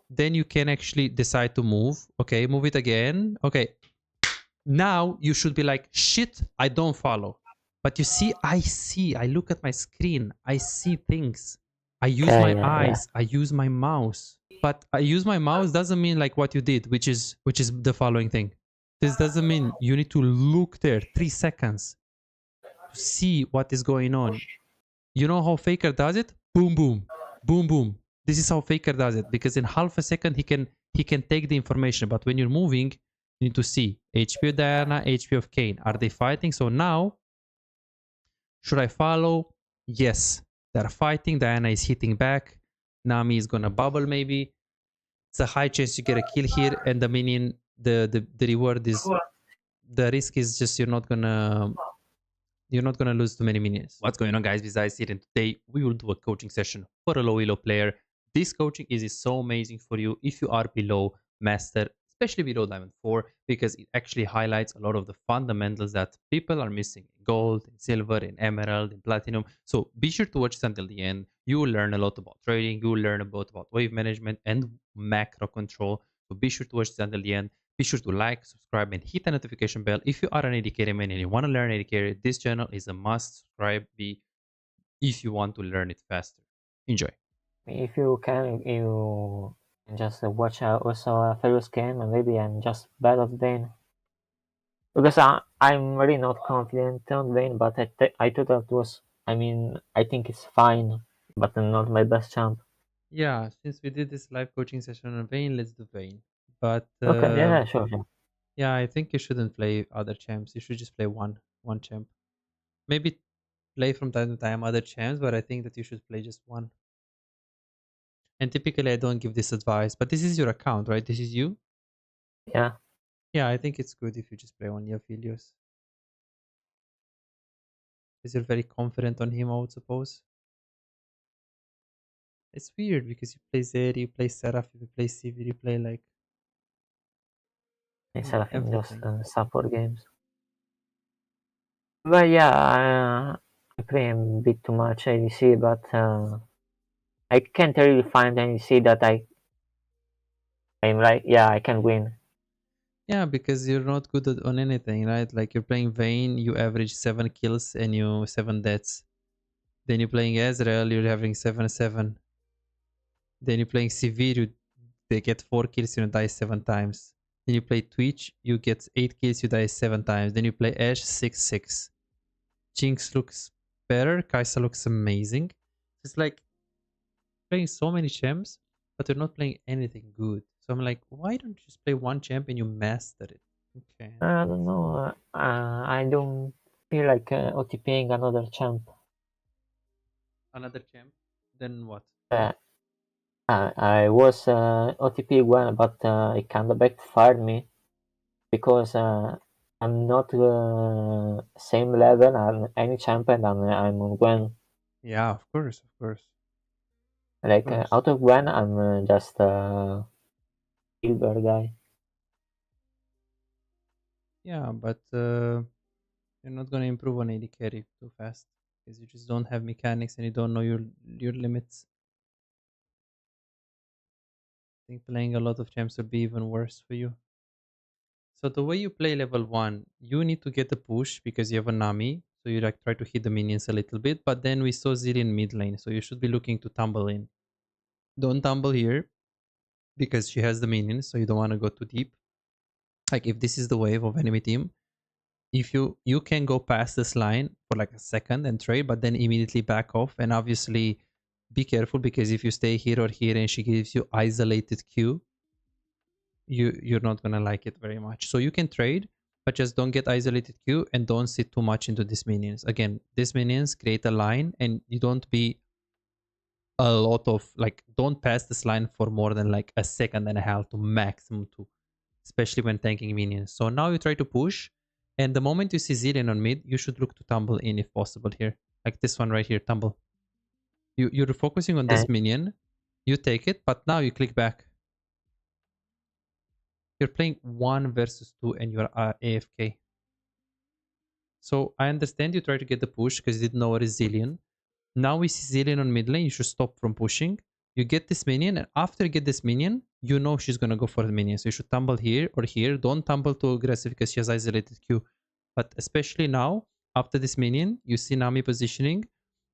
then you can actually decide to move. Okay, move it again. Okay, now you should be like, shit, I don't follow. But you see, I look at my screen, I see things. I use Okay, my yeah. eyes, I use my mouse. But I use my mouse doesn't mean like what you did, which is the following thing. This doesn't mean you need to look there 3 seconds to see what is going on. You know how Faker does it? Boom, boom, boom, boom. This is how Faker does it, because in half a second he can take the information. But when you're moving, you need to see HP of Diana, HP of Kane. Are they fighting? So now, should I follow? Yes, they're fighting. Diana is hitting back. Nami is gonna bubble maybe. It's a high chance you get a kill here, and the minion, the reward is, the risk is just you're not gonna lose too many minions. What's going on, guys? Besides it, and today we will do a coaching session for a low elo player. This coaching is so amazing for you if you are below master, especially below diamond 4, because it actually highlights a lot of the fundamentals that people are missing in gold, in silver, in emerald, in platinum. So be sure to watch this until the end. You will learn a lot about trading. You will learn about wave management and macro control. So be sure to watch this until the end. Be sure to like, subscribe, and hit the notification bell. If you are an AD carry man and you want to learn AD carry, this channel is a must. Subscribe be if you want to learn it faster. Enjoy. If you can, you can just watch also a Ferris game, and maybe I'm just bad at Vayne. Because I'm really not confident on Vayne, but I thought that was, I mean, I think it's fine, but not my best champ. Yeah, since we did this live coaching session on Vayne, let's do Vayne. But Okay, yeah, sure, sure. yeah, I think you shouldn't play other champs. You should just play one champ. Maybe play from time to time other champs, but I think that you should play just one. And typically, I don't give this advice, but this is your account, right? This is you. Yeah. Yeah, I think it's good if you just play one Aphelios. Because you're very confident on him, I would suppose. It's weird because you play Zeri, you play Seraph, you play Sivir, you play like Instead of just everything. support games. But yeah, I play a bit too much ADC, but I can't really find ADC that I'm like, yeah, I can win. Yeah, because you're not good on anything, right? Like you're playing Vayne, you average 7 kills and you 7 deaths. Then you're playing Ezreal, you're having 7-7. Then you're playing Sivir, they get 4 kills, you die 7 times. Then you play Twitch, you get 8 kills, you die 7 times. Then you play Ashe, 6-6. Jinx looks better, Kai'Sa looks amazing. It's like playing so many champs, but they're not playing anything good. So I'm like, why don't you just play one champ and you master it? Okay, I don't know. I don't feel like OTPing another champ. another champ. Then what? Uh, I was OTP one, but it kind of backfired me because I'm not same level as any champion, and I'm on Gwen. Yeah, of course, of course, of Like course. out of Gwen, I'm just a silver guy. Yeah, but you're not gonna improve on AD carry too fast because you just don't have mechanics and you don't know your limits. I think playing a lot of champs would be even worse for you. So the way you play level 1, you need to get a push because you have a Nami. So you like try to hit the minions a little bit, but then we saw Ziri in mid lane, so you should be looking to tumble in. Don't tumble here because she has the minions, so you don't want to go too deep. Like if this is the wave of enemy team, if you can go past this line for like a second and trade, but then immediately back off. And obviously be careful because if you stay here or here and she gives you isolated Q, you're not gonna like it very much. So you can trade, but just don't get isolated Q and don't sit too much into these minions. Again, these minions create a line and you don't be a lot of like, don't pass this line for more than like a second and a half to maximum 2, especially when tanking minions. So now you try to push, and the moment you see Zilean on mid, you should look to tumble in if possible here, like this one right here, tumble. You're focusing on this And minion, you take it, but now you click back. You're playing 1 versus 2 and you're AFK. So I understand you try to get the push because you didn't know what is Zilean. Now we see Zilean on mid lane, you should stop from pushing. You get this minion, and after you get this minion, you know she's gonna go for the minion. So you should tumble here or here. Don't tumble too aggressive because she has isolated Q. But especially now, after this minion, you see Nami positioning.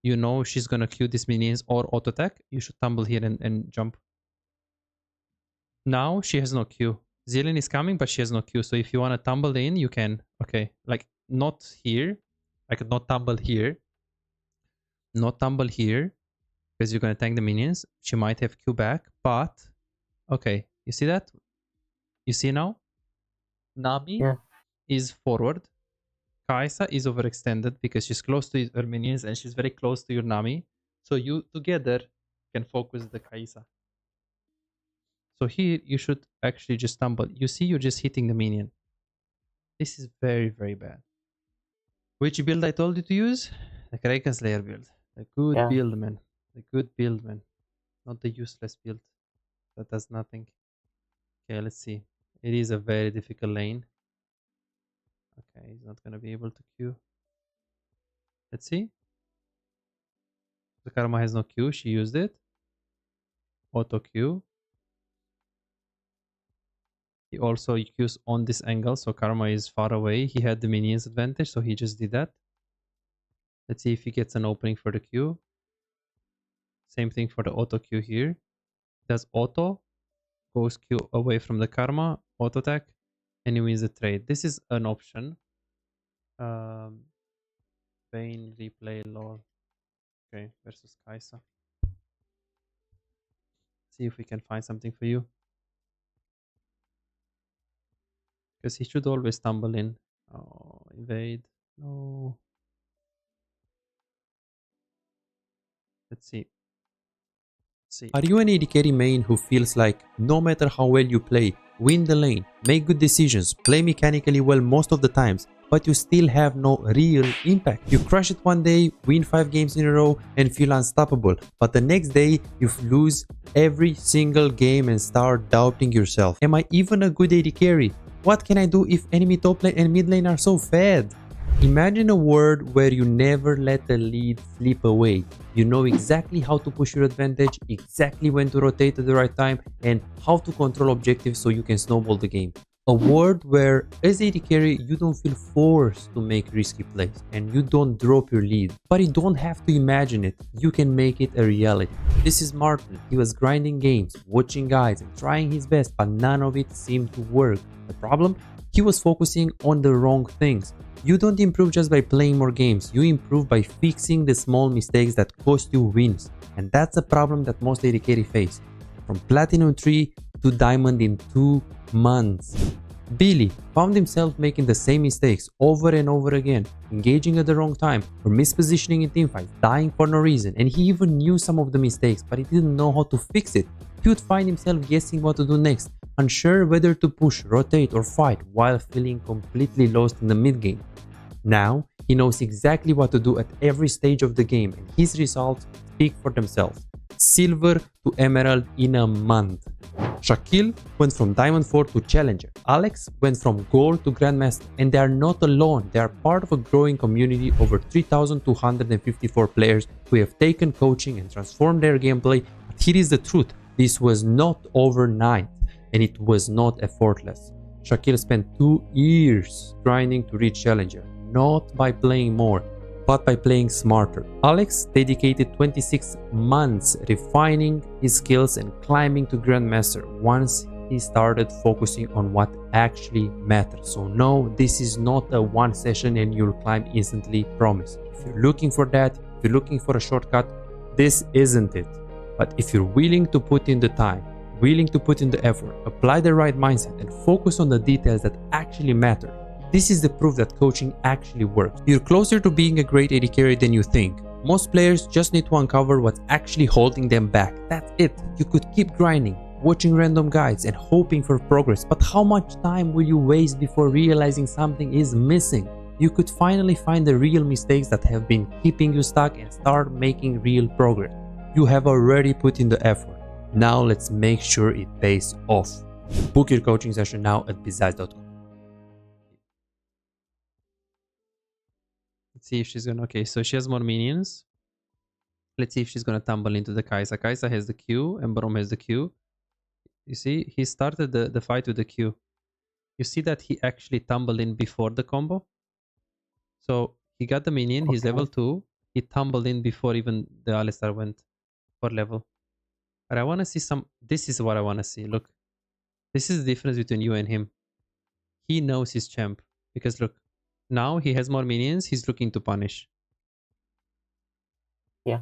You know she's gonna Q these minions or auto attack. You should tumble here and jump. Now she has no Q. Zillion is coming, but she has no Q. So if you wanna tumble in, you can. Okay, like not here. I could not tumble here. Not tumble here because you're gonna tank the minions. She might have Q back, but okay, you see that? You see now? Nabi Yeah. is forward. Kaisa is overextended because she's close to her minions and she's very close to your Nami. So you together can focus the Kaisa. So here you should actually just stumble. You see, you're just hitting the minion. This is very, very bad. Which build I told you to use? The Kraken Slayer build. The good Yeah. build, man. The good build, man. Not the useless build that does nothing. Okay, let's see. It is a very difficult lane. Okay, he's not gonna be able to queue. Let's see. The Karma has no Q. She used it. Auto Q. He also Qs on this angle, so Karma is far away. He had the minions advantage, so he just did that. Let's see if he gets an opening for the Q. Same thing for the auto Q here. Does auto, goes Q away from the Karma, auto attack, and he wins the trade. This is an option. Vayne replay lol. Okay, versus Kaisa. See if we can find something for you. Because he should always stumble in. Oh, evade. No. Let's see. Are you an AD carry main who feels like no matter how well you play, win the lane, make good decisions, play mechanically well most of the times, but you still have no real impact? You crush it one day, win 5 games in a row and feel unstoppable, but the next day you lose every single game and start doubting yourself. Am I even a good AD carry? What can I do if enemy top lane and mid lane are so fed? Imagine a world where you never let a lead slip away. You know exactly how to push your advantage, exactly when to rotate at the right time, and how to control objectives so you can snowball the game. A world where as AD carry you don't feel forced to make risky plays and you don't drop your lead. But you don't have to imagine it, you can make it a reality. This is Martin. He was grinding games, watching guides and trying his best, but none of it seemed to work. The problem? He was focusing on the wrong things. You don't improve just by playing more games, you improve by fixing the small mistakes that cost you wins. And that's a problem that most AD carry face. From Platinum 3 to Diamond in 2 months. Billy found himself making the same mistakes over and over again, engaging at the wrong time or mispositioning in teamfights, dying for no reason, and he even knew some of the mistakes but he didn't know how to fix it. He would find himself guessing what to do next, unsure whether to push, rotate or fight while feeling completely lost in the mid game. Now, he knows exactly what to do at every stage of the game and his results speak for themselves. Silver to Emerald in a month. Shaquille went from Diamond 4 to Challenger. Alex went from Gold to Grandmaster, and they are not alone. They are part of a growing community of over 3,254 players who have taken coaching and transformed their gameplay. But here is the truth. This was not overnight and it was not effortless. Shaquille spent 2 years grinding to reach Challenger, not by playing more, but by playing smarter. Alex dedicated 26 months refining his skills and climbing to Grandmaster once he started focusing on what actually matters. So no, this is not a one session and you'll climb instantly, promise. If you're looking for that, if you're looking for a shortcut, this isn't it. But if you're willing to put in the time, willing to put in the effort, apply the right mindset and focus on the details that actually matter, this is the proof that coaching actually works. You're closer to being a great AD carry than you think. Most players just need to uncover what's actually holding them back. That's it. You could keep grinding, watching random guides and hoping for progress, but how much time will you waste before realizing something is missing? You could finally find the real mistakes that have been keeping you stuck and start making real progress. You have already put in the effort. Now let's make sure it pays off. Book your coaching session now at bizaz.com. Let's see if she's gonna. Okay, so she has more minions. Let's see if she's gonna tumble into the Kai'Sa. Kai'Sa has the Q and Braum has the Q. You see, he started the fight with the Q. You see that he actually tumbled in before the combo. So he got the minion, he's level 2. He tumbled in before even the Alistar went for level. But I want to see some... This is what I want to see. Look. This is the difference between you and him. He knows his champ. Because look. Now he has more minions. He's looking to punish. Yeah.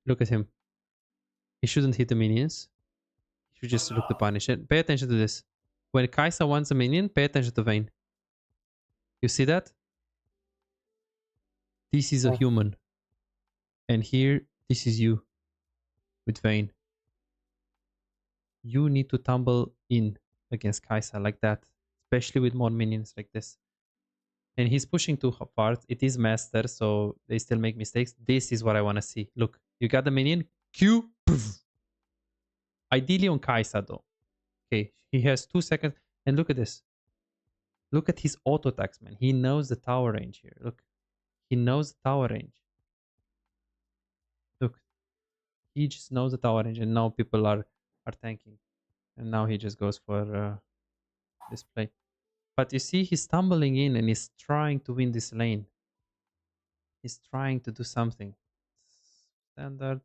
Look at him. He shouldn't hit the minions. He should just look to punish it. Pay attention to this. When Kai'Sa wants a minion, pay attention to Vayne. You see that? This is a human. And here, this is you. With Vayne. You need to tumble in against Kai'Sa like that. Especially with more minions like this. And he's pushing too hard. It is master, so they still make mistakes. This is what I want to see. Look, you got the minion. Q. Poof. Ideally on Kai'Sa though. Okay, he has 2 seconds. And look at this. Look at his auto attacks, man. He knows the tower range here. Look. He knows the tower range. Look. He just knows the tower range. And now people are tanking. And now he just goes for this play. But you see, he's stumbling in and he's trying to win this lane. He's trying to do something. Standard.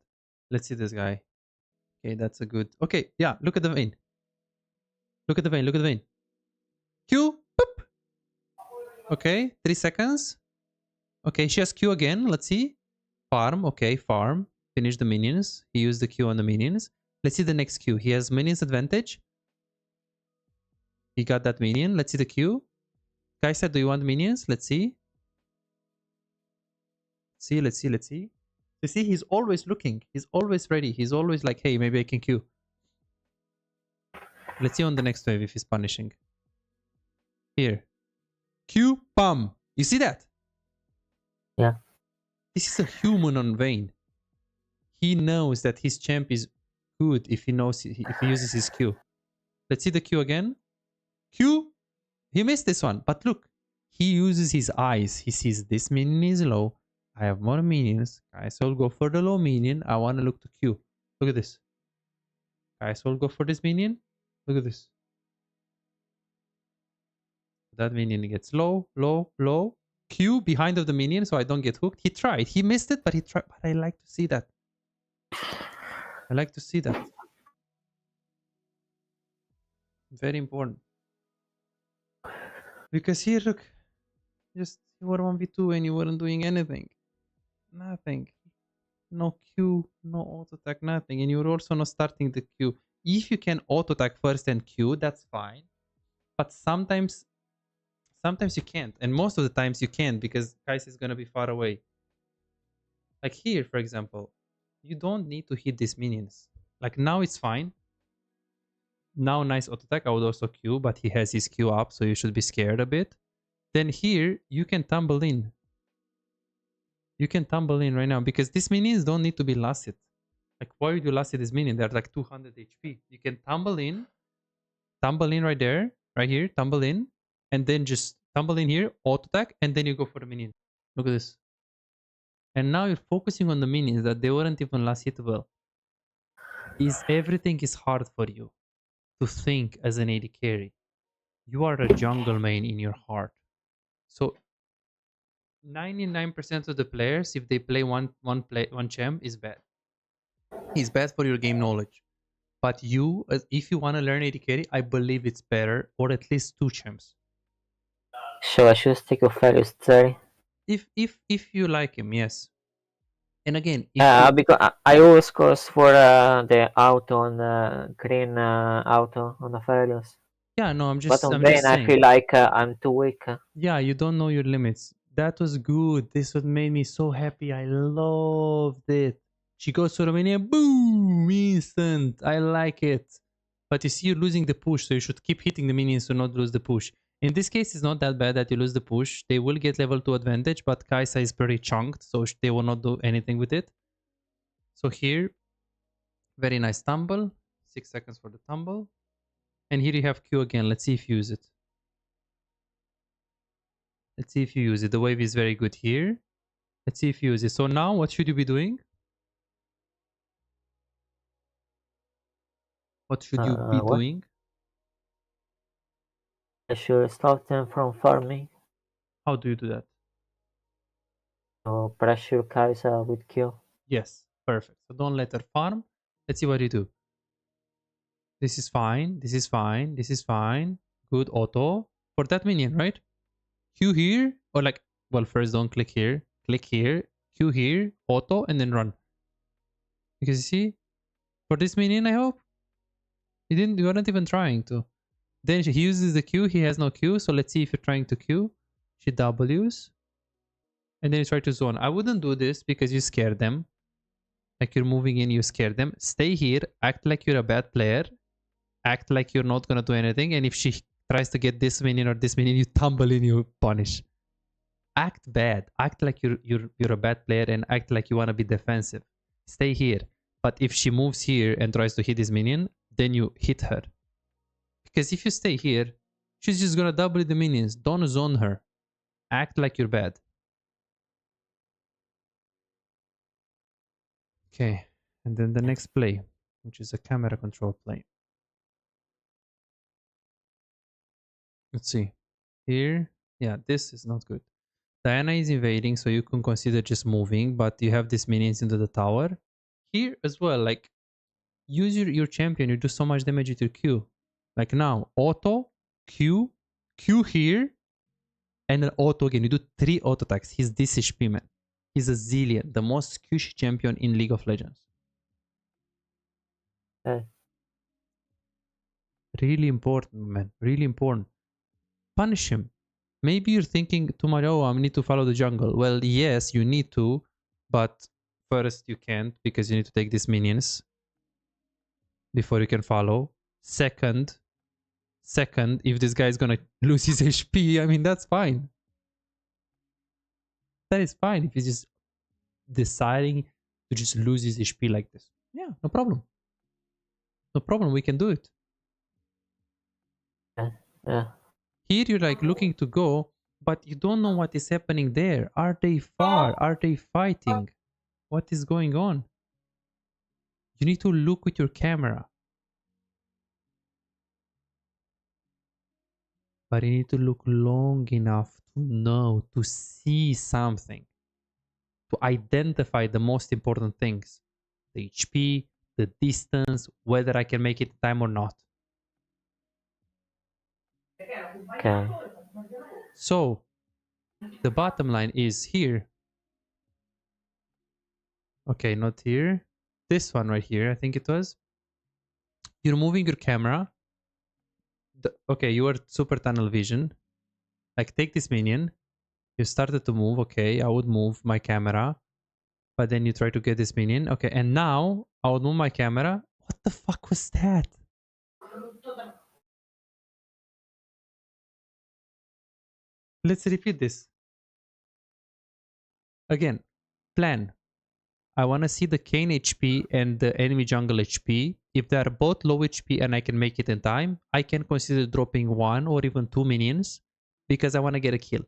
Let's see this guy. Okay, that's a good... Okay, yeah, look at the Vayne. Look at the Vayne, look at the Vayne. Q. Boop. Okay, 3 seconds. Okay, she has Q again. Let's see. Farm. Okay, farm. Finish the minions. He used the Q on the minions. Let's see the next Q. He has minions advantage. He got that minion. Let's see the Q. Guy said, do you want minions? Let's see. Let's see. You see, he's always looking. He's always ready. He's always like, hey, maybe I can Q. Let's see on the next wave if he's punishing. Here. Q, bam. You see that? Yeah. This is a human on Vayne. He knows that his champ is good if he uses his Q. Let's see the Q again. Q. He missed this one. But look. He uses his eyes. He sees this minion is low. I have more minions. Guys, I'll go for the low minion. I want to look to Q. Look at this. Guys, I'll go for this minion. Look at this. That minion gets low, low, low. Q behind of the minion so I don't get hooked. He tried. He missed it, but he tried. But I like to see that. I like to see that. Very important. Because here, look. Just you were 1v2 and you weren't doing anything. Nothing. No Q, no auto attack, nothing. And you're also not starting the Q. If you can auto attack first and Q, that's fine. But sometimes you can't. And most of the times you can't because Kai'Sa is going to be far away. Like here, for example, you don't need to hit these minions. Like now it's fine. Now nice auto attack. I would also Q, but he has his Q up, so you should be scared a bit. Then here, you can tumble in. You can tumble in right now because these minions don't need to be lasted. Like, why would you last this minion? They're like 200 HP. You can tumble in right there, right here, tumble in, and then just tumble in here, auto attack, and then you go for the minion. Look at this. And now you're focusing on the minions that they weren't even last hittable. Everything is hard for you to think as an AD carry. You are a jungle main in your heart. So 99% of the players, if they play one champ, is bad. It's bad for your game knowledge. But you, if you want to learn AD carry, I believe it's better, or at least 2 champs. So I should stick with Farius 30. If you like him, yes. And again, because I always goes for the auto on the green auto on the Farius. Yeah, no, I'm just saying. I feel like I'm too weak. Yeah, you don't know your limits. That was good. This what made me so happy. I loved it. She goes to Romania, boom, instant. I like it. But you see, you're losing the push, so you should keep hitting the minions to not lose the push. In this case, it's not that bad that you lose the push. They will get level 2 advantage, but Kai'Sa is pretty chunked, so they will not do anything with it. So here, very nice tumble. 6 seconds for the tumble. And here you have Q again. Let's see if you use it. Let's see if you use it. The wave is very good here. Let's see if you use it. So now, what should you be doing? What should you be What? doing? I should stop them from farming. How do you do that? So pressure Kai'Sa with Q. Yes, perfect. So don't let her farm. Let's see what you do. This is fine. This is fine. This is fine. Good auto for that minion, right? Q here or like, well, first don't click here. Click here. Q here. Auto and then run. Because you see, for this minion, I hope you didn't. You weren't even trying to. Then he uses the Q. He has no Q. So let's see if you're trying to Q. She W's and then you try to zone. I wouldn't do this because you scare them. Like you're moving in, you scare them. Stay here. Act like you're a bad player. Act like you're not gonna do anything. And if she tries to get this minion or this minion, you tumble in, you punish. Act bad. Act like you're a bad player and act like you wanna be defensive. Stay here. But if she moves here and tries to hit this minion, then you hit her. Because if you stay here, she's just gonna double the minions. Don't zone her. Act like you're bad. Okay. And then the next play, which is a camera control play. Let's see. Here, yeah, this is not good. Diana is invading, so you can consider just moving, but you have these minions into the tower. Here as well, like, use your champion, you do so much damage with your Q. Like now, auto, Q, Q here, and then auto again. You do 3 auto attacks. He's this HP, man. He's a zillion, the most squishy champion in League of Legends. Really important, man. Really important. Punish him. Maybe you're thinking too much, oh, I need to follow the jungle. Well, yes, you need to, but first you can't because you need to take these minions before you can follow. Second, if this guy is gonna lose his HP, I mean, that's fine. That is fine if he's just deciding to just lose his HP like this. Yeah, no problem. No problem, we can do it. Yeah. Here you're like looking to go, but you don't know what is happening there. Are they far? Are they fighting? What is going on? You need to look with your camera. But you need to look long enough to know, to see something, to identify the most important things. The HP, the distance, whether I can make it in time or not. Okay. So, the bottom line is here. Okay, not here. This one right here, I think it was. You're moving your camera. Okay, you are super tunnel vision. Like, take this minion. You started to move. Okay, I would move my camera. But then you try to get this minion. Okay, and now I would move my camera. What the fuck was that? Let's repeat this. Again, plan. I want to see the Kane HP and the enemy jungle HP. If they are both low HP and I can make it in time, I can consider dropping 1 or even 2 minions because I want to get a kill.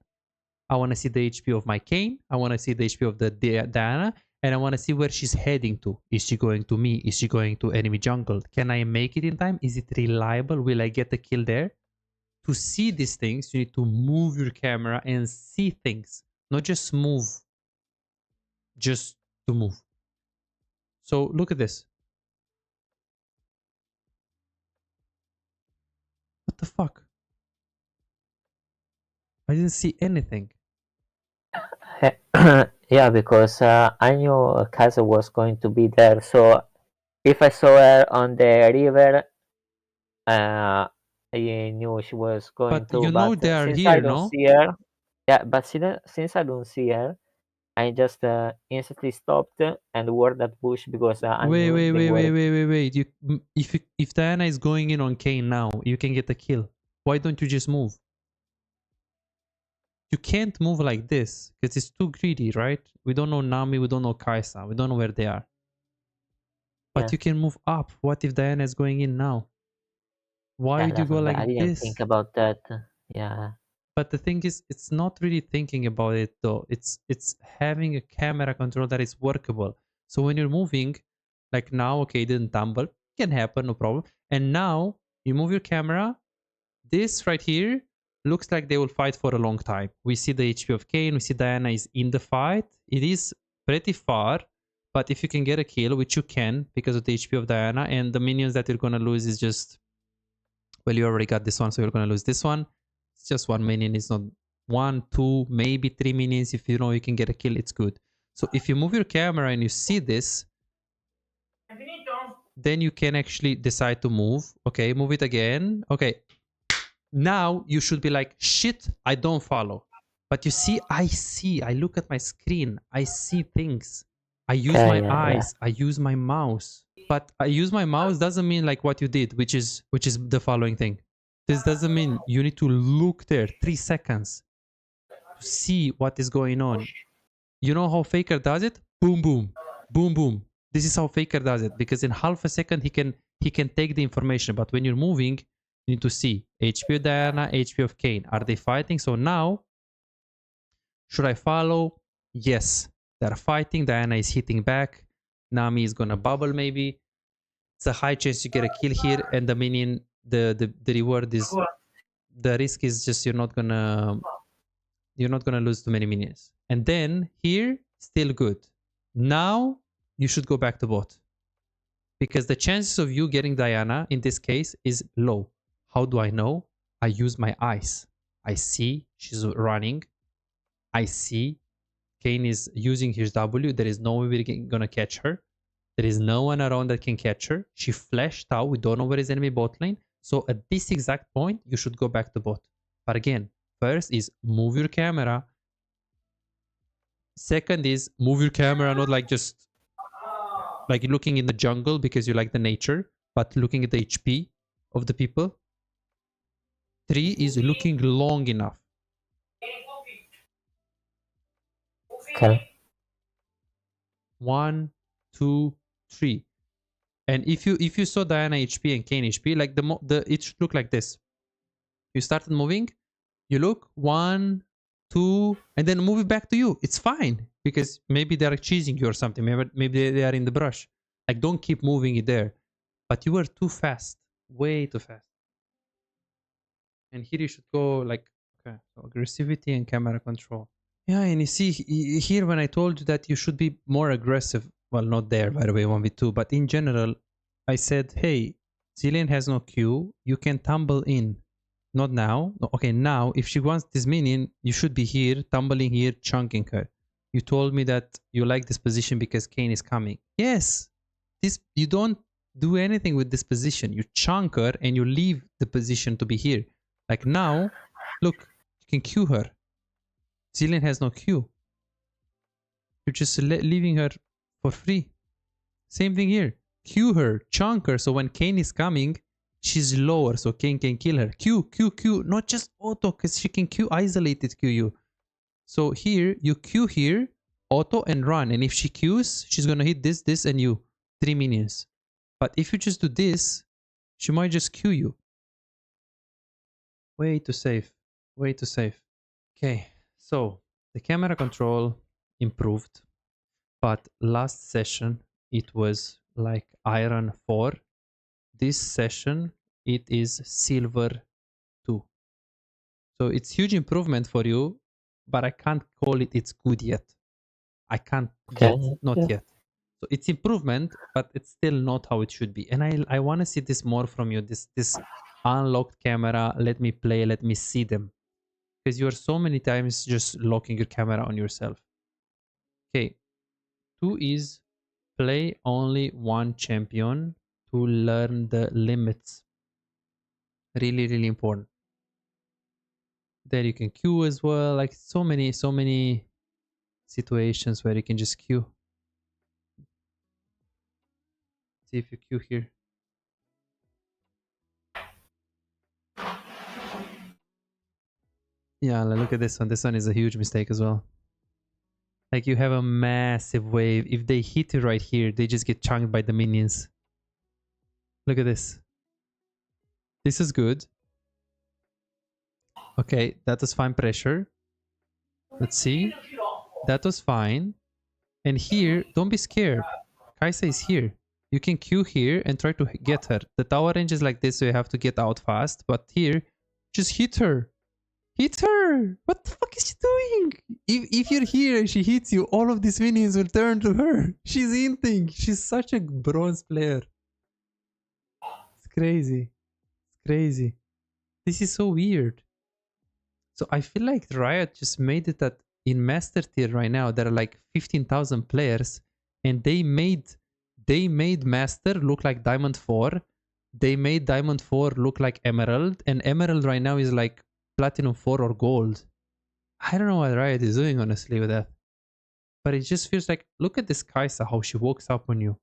I want to see the HP of my Kane. I want to see the HP of the Diana. And I want to see where she's heading to. Is she going to me? Is she going to enemy jungle? Can I make it in time? Is it reliable? Will I get the kill there? To see these things, you need to move your camera and see things. Not just move. Just to move. So look at this. What the fuck? I didn't see anything. Yeah, because I knew Kaza was going to be there. So if I saw her on the river, I knew she was going But to. you know But they are since I here, don't no? see her, yeah. But since I don't see her, I just instantly stopped and wore that bush because I Wait, knew wait, they wait, were. wait, wait, wait, wait. If Diana is going in on Kane now, you can get the kill. Why don't you just move? You can't move like this because it's too greedy, right? We don't know Nami, we don't know Kaisa, we don't know where they are. But Yeah. you can move up. What if Diana is going in now? Why Yeah, would you that's go what I like didn't think this? about that. Yeah. But the thing is, it's not really thinking about it though. It's having a camera control that is workable. So when you're moving, like now, okay, it didn't tumble, can happen, no problem. And now you move your camera. This right here looks like they will fight for a long time. We see the HP of Kayn. We see Diana is in the fight. It is pretty far, but if you can get a kill, which you can because of the HP of Diana, and the minions that you're going to lose is just, well, you already got this one, so you're going to lose this one. It's just one minion. It's not 1, 2, maybe 3 minions. If you know you can get a kill, it's good. So if you move your camera and you see this, then you can actually decide to move. Okay, move it again. Okay, now you should be like, shit, I don't follow. But you see, I look at my screen, I see things. I use my eyes, I use my mouse. But I use my mouse doesn't mean like what you did, which is the following thing. This doesn't mean you need to look there 3 seconds to see what is going on. You know how Faker does it? Boom, boom, boom, boom. This is how Faker does it, because in half a second he can take the information. But when you're moving, you need to see HP of Diana, HP of Kayn. Are they fighting? So now, should I follow? Yes, they're fighting. Diana is hitting back. Nami is gonna bubble maybe. It's a high chance you get a kill here, and the minion, the reward is, the risk is just you're not gonna lose too many minions. And then here, still good. Now you should go back to bot, because the chances of you getting Diana in this case is low. How do I know? I use my eyes. I see she's running. I see Kayn is using his W. There is no way we're gonna catch her. There is no one around that can catch her. She flashed out. We don't know where is enemy bot lane. So at this exact point, you should go back to bot. But again, first is move your camera. Second is move your camera, not like just like looking in the jungle because you like the nature, but looking at the HP of the people. 3 is looking long enough. Okay. 1, 2, 3. And if you saw Diana HP and Kayn HP, like it should look like this. You started moving, you look 1, 2, and then move it back to you. It's fine, because maybe they're cheesing you or something. Maybe they are in the brush. Like, don't keep moving it there. But you were too fast, way too fast. And here you should go like, okay, so aggressivity and camera control. Yeah, and you see here when I told you that you should be more aggressive, well, not there, by the way, 1v2, but in general, I said, hey, Zilean has no Q, you can tumble in. Not now. No, okay, now, if she wants this minion, you should be here, tumbling here, chunking her. You told me that you like this position because Kayn is coming. Yes, you don't do anything with this position. You chunk her and you leave the position to be here. Like now, look, you can Q her. Zilean has no Q. You're just leaving her for free. Same thing here. Q her, chunk her, so when Kayn is coming, she's lower, so Kayn can kill her. Q, Q, Q, not just auto, because she can Q isolated Q you. So here, you Q here, auto and run. And if she Qs, she's going to hit this, this, and you. 3 minions. But if you just do this, she might just Q you. Way too safe. Way too safe. Okay, so the camera control improved. But last session, it was like Iron 4. This session, it is Silver 2. So it's huge improvement for you, but I can't call it it's good yet. I can't yet, not yet. So it's improvement, but it's still not how it should be. And I want to see this more from you, this unlocked camera, let me play, let me see them. Because you are so many times just locking your camera on yourself. Okay, 2 is play only one champion to learn the limits. Really, really important. There you can queue as well. Like so many situations where you can just queue. See if you queue here. Yeah, look at this one. This one is a huge mistake as well. Like you have a massive wave. If they hit you right here, they just get chunked by the minions. Look at this. This is good. Okay, that was fine pressure. Let's see. That was fine. And here, don't be scared. Kaisa is here. You can Q here and try to get her. The tower range is like this, so you have to get out fast. But here, just hit her. Hit her! What the fuck is she doing? If you're here and she hits you, all of these minions will turn to her. She's hinting. She's such a bronze player. It's crazy. It's crazy. This is so weird. So I feel like Riot just made it that in Master Tier right now, there are like 15,000 players, and they made Master look like Diamond 4. They made Diamond 4 look like Emerald, and Emerald right now is like Platinum 4 or Gold. I don't know what Riot is doing, honestly, with that. But it just feels like, look at this Kaisa, how she walks up on you.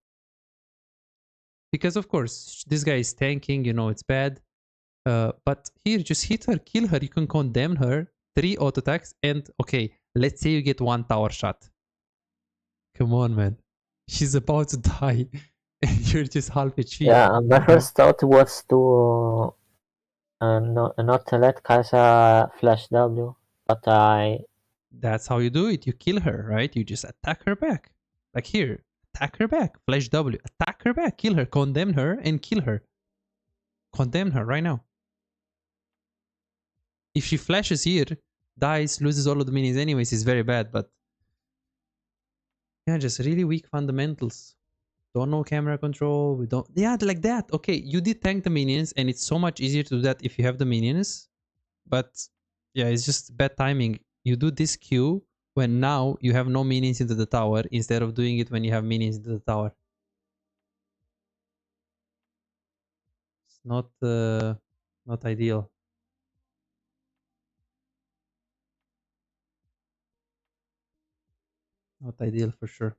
Because, of course, this guy is tanking, you know, it's bad. But here, just hit her, kill her. You can condemn her. 3 auto attacks, and okay, let's say you get 1 tower shot. Come on, man. She's about to die, and you're just half HP. Yeah, my first thought was to not to let Kai'Sa flash W, but That's how you do it. You kill her, right? You just attack her back. Like here, attack her back. Flash W, attack her back. Kill her, condemn her, and kill her. Condemn her right now. If she flashes here, dies, loses all of the minions anyways, is very bad, but yeah, just really weak fundamentals. Don't know camera control, we don't, yeah, like that. Okay, you did tank the minions, and it's so much easier to do that if you have the minions, but yeah, it's just bad timing. You do this Q when now you have no minions into the tower, instead of doing it when you have minions into the tower. It's not ideal. Not ideal for sure.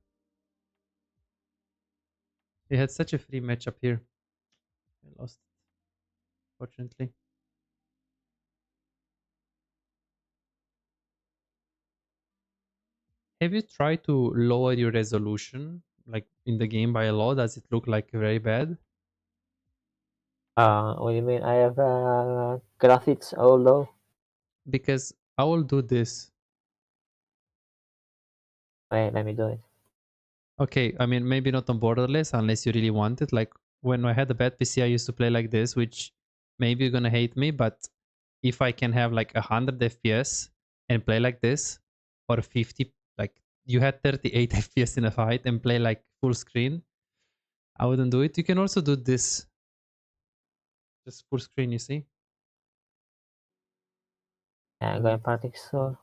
We had such a free matchup here. I lost it, fortunately. Have you tried to lower your resolution, like in the game by a lot? Does it look like very bad? what do you mean? I have graphics all low. Because I will do this. Wait, let me do it. Okay, I mean, maybe not on borderless unless you really want it. Like when I had a bad PC, I used to play like this, which maybe you're gonna hate me, but if I can have like 100 FPS and play like this, or 50, like you had 38 FPS in a fight and play like full screen, I wouldn't do it. You can also do this, just full screen, you see? Yeah, going party store.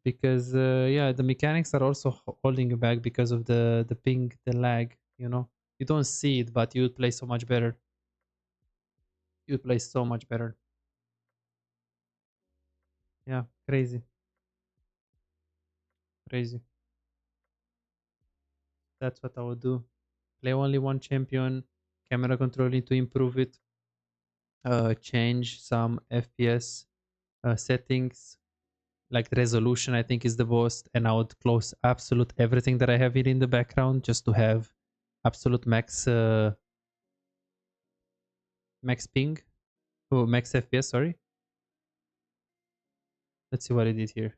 Because yeah, the mechanics are also holding you back because of the ping, the lag, you know. You don't see it, but you would play so much better. You would play so much better. Yeah, crazy. Crazy. That's what I would do. Play only one champion, camera controlling to improve it, change some FPS settings, like resolution I think is the most, and I would close absolute everything that I have here in the background just to have absolute max ping. Oh, max FPS, sorry. Let's see what I did here.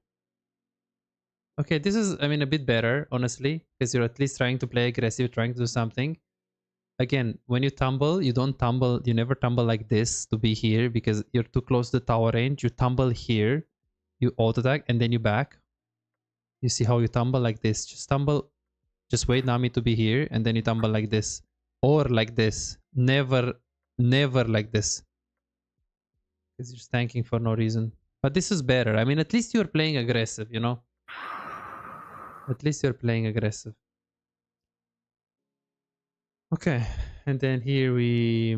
Okay, this is, I mean, a bit better, honestly, because you're at least trying to play aggressive, trying to do something. Again, when you tumble, you don't tumble, you never tumble like this to be here because you're too close to the tower range. You tumble here, you auto attack, and then you back. You see how you tumble like this. Just tumble, just wait Nami to be here, and then you tumble like this. Or like this. Never, never like this. Because you're just tanking for no reason. But this is better. I mean, at least you're playing aggressive, you know? At least you're playing aggressive. Okay, and then here we...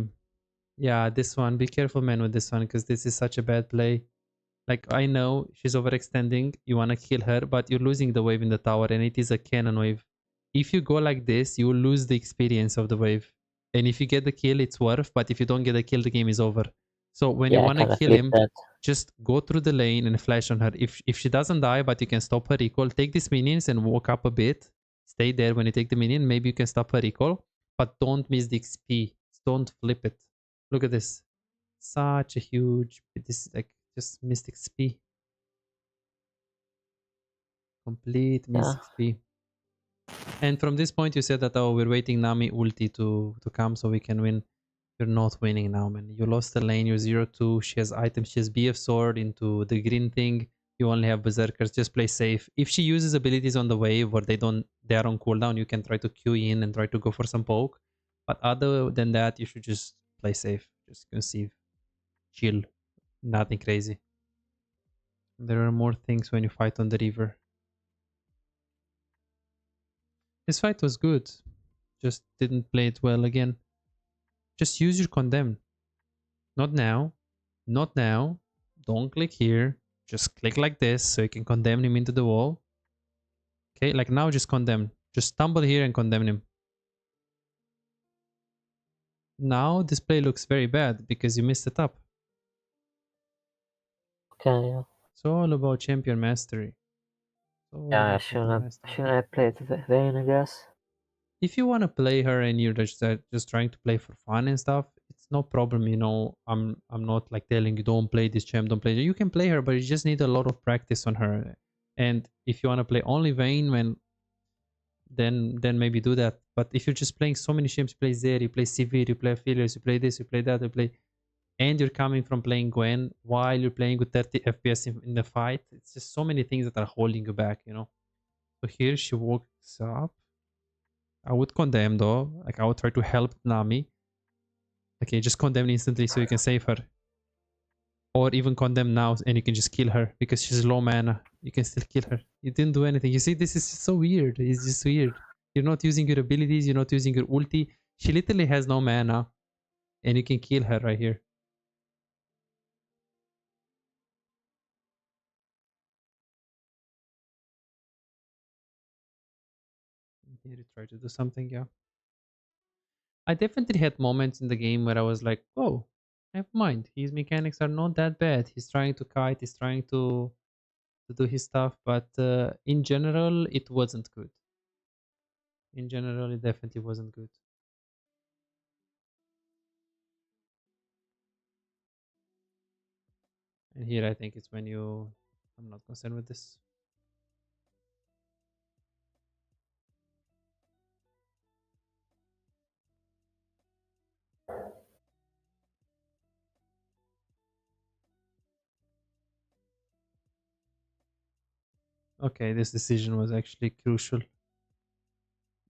Yeah, this one. Be careful, man, with this one, because this is such a bad play. Like, I know she's overextending. You want to kill her, but you're losing the wave in the tower, and it is a cannon wave. If you go like this, you will lose the experience of the wave. And if you get the kill, it's worth, but if you don't get the kill, the game is over. So when you Yeah, I want to kinda kill flip him, that. just go through the lane and flash on her. If she doesn't die, but you can stop her recall, take these minions and walk up a bit. Stay there when you take the minion. Maybe you can stop her recall, but don't miss the XP. Don't flip it. Look at this. Such a huge... This is like just missed XP. Complete missed Yeah, XP. And from this point, you said that, oh, we're waiting Nami ulti to come so we can win. You're not winning now, man. You lost the lane. You're 0-2. She has items. She has BF sword into the green thing. You only have berserkers. Just play safe. If she uses abilities on the wave where they are on cooldown, you can try to queue in and try to go for some poke. But other than that, you should just play safe. Just conceive. Chill. Nothing crazy. There are more things when you fight on the river. This fight was good. Just didn't play it well again. Just use your condemn. Not now. Not now. Don't click here. Just click like this so you can condemn him into the wall. Okay, like now just condemn. Just stumble here and condemn him. Now this play looks very bad because you messed it up. Okay, yeah. It's all about champion mastery. It's all Yeah, about champion mastery. shouldn't I play it Vayne, I guess? If you want to play her and you're just trying to play for fun and stuff, it's no problem. You know, I'm not like telling you don't play this champ, don't play her. You can play her, but you just need a lot of practice on her. And if you want to play only Vayne, then maybe do that. But if you're just playing so many champs, you play Zeri, you play Sivir, you play Affiliates, you play this, you play that, you play, and you're coming from playing Gwen while you're playing with 30 FPS in the fight, it's just so many things that are holding you back, you know. So here she walks up. I would condemn though. Like I would try to help Nami. Okay, just condemn instantly so you can save her. Or even condemn now and you can just kill her because she's low mana. You can still kill her. You didn't do anything. You see, this is so weird. It's just weird. You're not using your abilities. You're not using your ulti. She literally has no mana. And you can kill her right here. Here you try to do something, yeah. I definitely had moments in the game where I was like, oh, never mind. His mechanics are not that bad. He's trying to kite. He's trying to do his stuff. But in general, it wasn't good. In general, it definitely wasn't good. And here I think it's when you... I'm not concerned with this. Okay, this decision was actually crucial.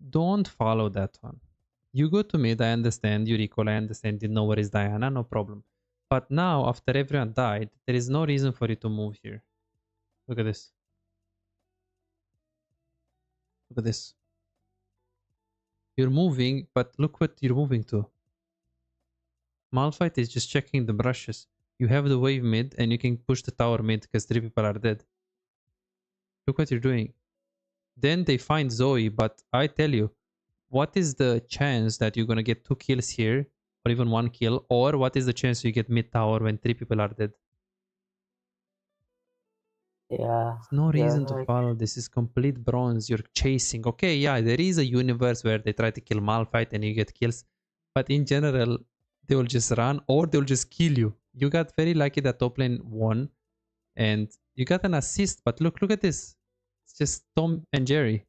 Don't follow that one. You go to mid, I understand. You recall, I understand. You know where is Diana, no problem. But now, after everyone died, there is no reason for you to move here. Look at this. Look at this. You're moving, but look what you're moving to. Malphite is just checking the brushes. You have the wave mid, and you can push the tower mid because 3 people are dead. Look what you're doing. Then they find Zoe, but I tell you, what is the chance that you're gonna get 2 kills here, or even 1 kill, or what is the chance you get mid tower when 3 people are dead? Yeah, There's no yeah, reason to like, follow. This is complete bronze. You're chasing. Okay, yeah, there is a universe where they try to kill Malphite and you get kills, but in general, they will just run or they'll just kill you. You got very lucky that top lane won, and you got an assist. But look at this. It's just Tom and Jerry,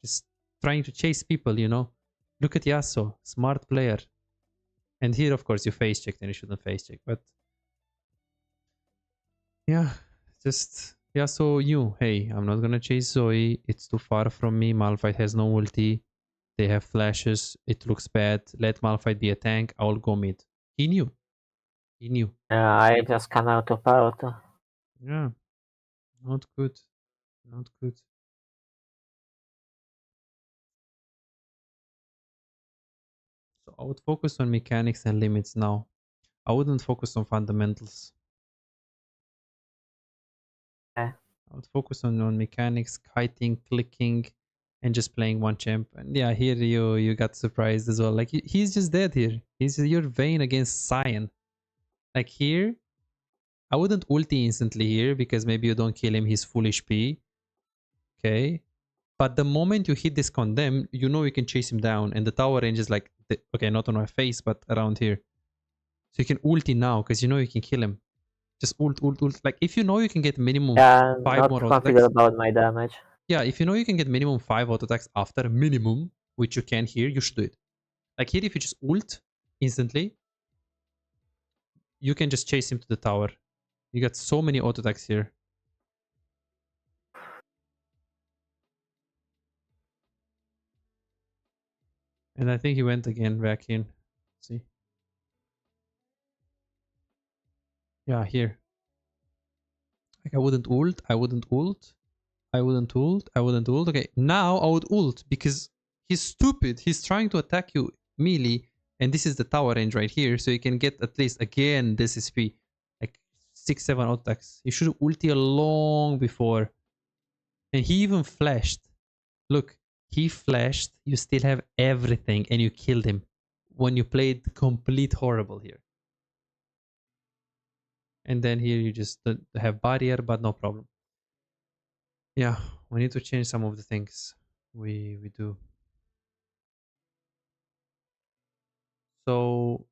just trying to chase people. You know, look at Yasuo, smart player. And here, of course, you face checked and you shouldn't face check, but yeah, just yeah. So you, hey, I'm not gonna chase Zoe. It's too far from me. Malphite has no ulti. They have flashes. It looks bad. Let Malphite be a tank. I'll go mid. He knew. He knew. yeah, I just come out of out. Yeah, not good. Not good. So I would focus on mechanics and limits now. I wouldn't focus on fundamentals. Yeah. I would focus on mechanics, kiting, clicking, and just playing one champ. And yeah, here you got surprised as well. Like he's just dead here. He's your Vayne against Cyan. Like here, I wouldn't ulti instantly here because maybe you don't kill him. He's full HP. Okay. But the moment you hit this condemn, you know you can chase him down. And the tower range is like, okay, not on my face, but around here. So you can ulti now because you know you can kill him. Just ult. Like if you know you can get minimum Yeah, 5 not more confident attacks. about my damage. Yeah, if you know you can get minimum 5 auto attacks after minimum, which you can here, you should do it. Like here, if you just ult instantly, you can just chase him to the tower. You got so many auto attacks here. And I think he went again back in. See? Yeah, here. Like I wouldn't ult, I wouldn't ult, I wouldn't ult, I wouldn't ult. Okay, now I would ult because he's stupid. He's trying to attack you melee, and this is the tower range right here, so you can get at least again this SP. Like 6-7 auto attacks. You should ulti long before. And he even flashed. Look, he flashed, you still have everything, and you killed him when you played complete horrible here. And then here you just have barrier, but no problem. Yeah, we need to change some of the things we do. So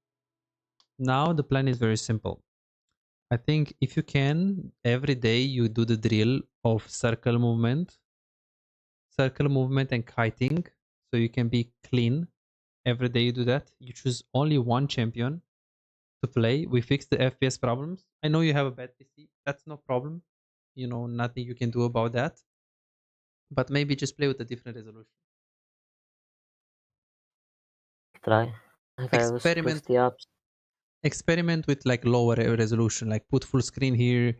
now the plan is very simple. I think if you can, every day you do the drill of circle movement and kiting, so you can be clean. Every day you do that. You choose only one champion to play. We fix the FPS problems. I know you have a bad PC. That's no problem. You know, nothing you can do about that. But maybe just play with a different resolution. Try. Virus plus Experiment the apps. experiment with like lower resolution, like put full screen here,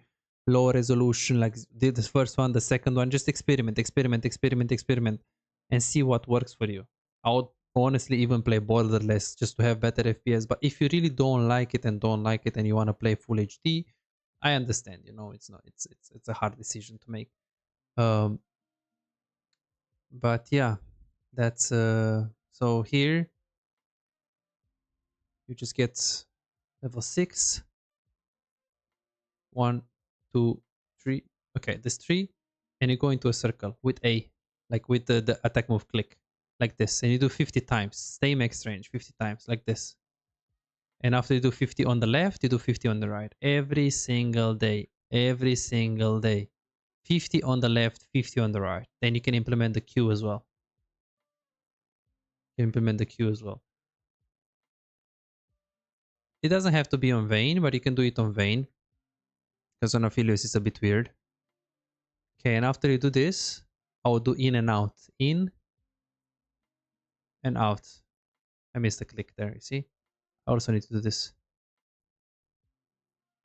lower resolution, like did the first one, the second one. Just experiment, and see what works for you. I would honestly even play borderless just to have better FPS. But if you really don't like it and you want to play full HD, I understand. You know, it's a hard decision to make. Um, but yeah, that's so here you just get level 6. 1, 2, 3. Okay, this 3, and you go into a circle with A, like with the attack move click, like this, and you do 50 times, same X range, 50 times, like this. And after you do 50 on the left, you do 50 on the right, every single day, 50 on the left, 50 on the right. Then you can implement the Q as well. Implement the Q as well. It doesn't have to be on Vayne, but you can do it on Vayne, because on Aphelios it's a bit weird. Okay, and after you do this, I will do in and out. In and out. I missed a click there, you see? I also need to do this.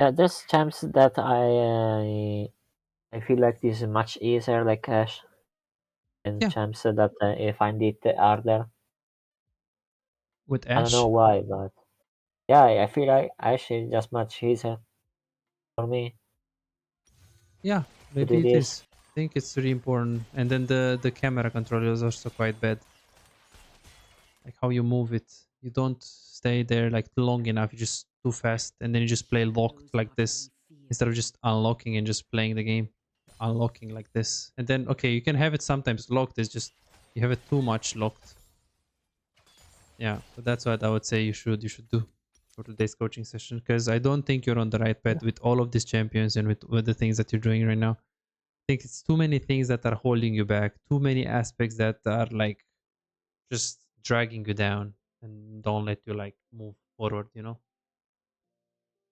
Yeah, there's champs that I feel like this is much easier, like Cash, and Yeah, champs that I find it harder. with I don't know Ash. why, but yeah, I feel like Ash is just much easier for me Yeah, to maybe do it this. is. I think it's really important. And then the camera control is also quite bad. Like how you move it. You don't stay there like long enough. You just too fast. And then you just play locked like this. Instead of just unlocking and just playing the game. Unlocking like this. And then, okay, you can have it sometimes locked. It's just, you have it too much locked. Yeah, so that's what I would say you should do for today's coaching session, because I don't think you're on the right path with all of these champions and with the things that you're doing right now. I think it's too many things that are holding you back, too many aspects that are like just dragging you down and don't let you like move forward, you know?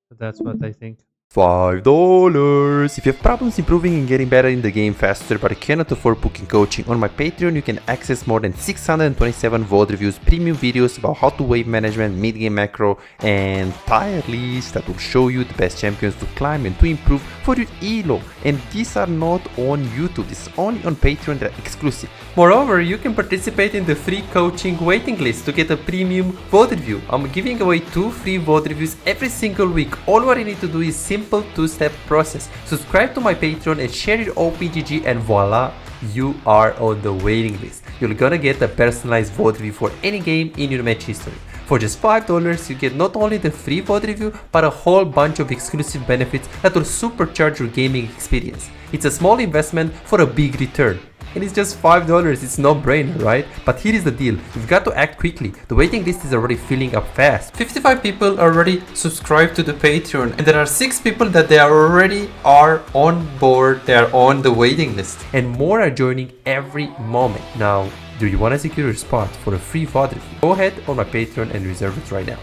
So that's what I think. $5. If you have problems improving and getting better in the game faster but cannot afford booking coaching, on my Patreon you can access more than 627 VOD reviews, premium videos about how to wave management, mid-game macro, and tier lists that will show you the best champions to climb and to improve for your elo. And these are not on YouTube, this is only on Patreon, they're exclusive. Moreover, you can participate in the free coaching waiting list to get a premium VOD review. I'm giving away 2 free VOD reviews every single week. All what you need to do is simple 2-step process. Subscribe to my Patreon and share your OPGG, and voila, you are on the waiting list. You're gonna get a personalized VOD review for any game in your match history. For just $5, you get not only the free VOD review, but a whole bunch of exclusive benefits that will supercharge your gaming experience. It's a small investment for a big return. And it's just $5, it's no brainer, right? But here is the deal, you've got to act quickly. The waiting list is already filling up fast. 55 people already subscribed to the Patreon, and there are 6 people that they already are on board, they are on the waiting list. And more are joining every moment. Now, do you want to secure your spot for a free VOD review? Go ahead on my Patreon and reserve it right now.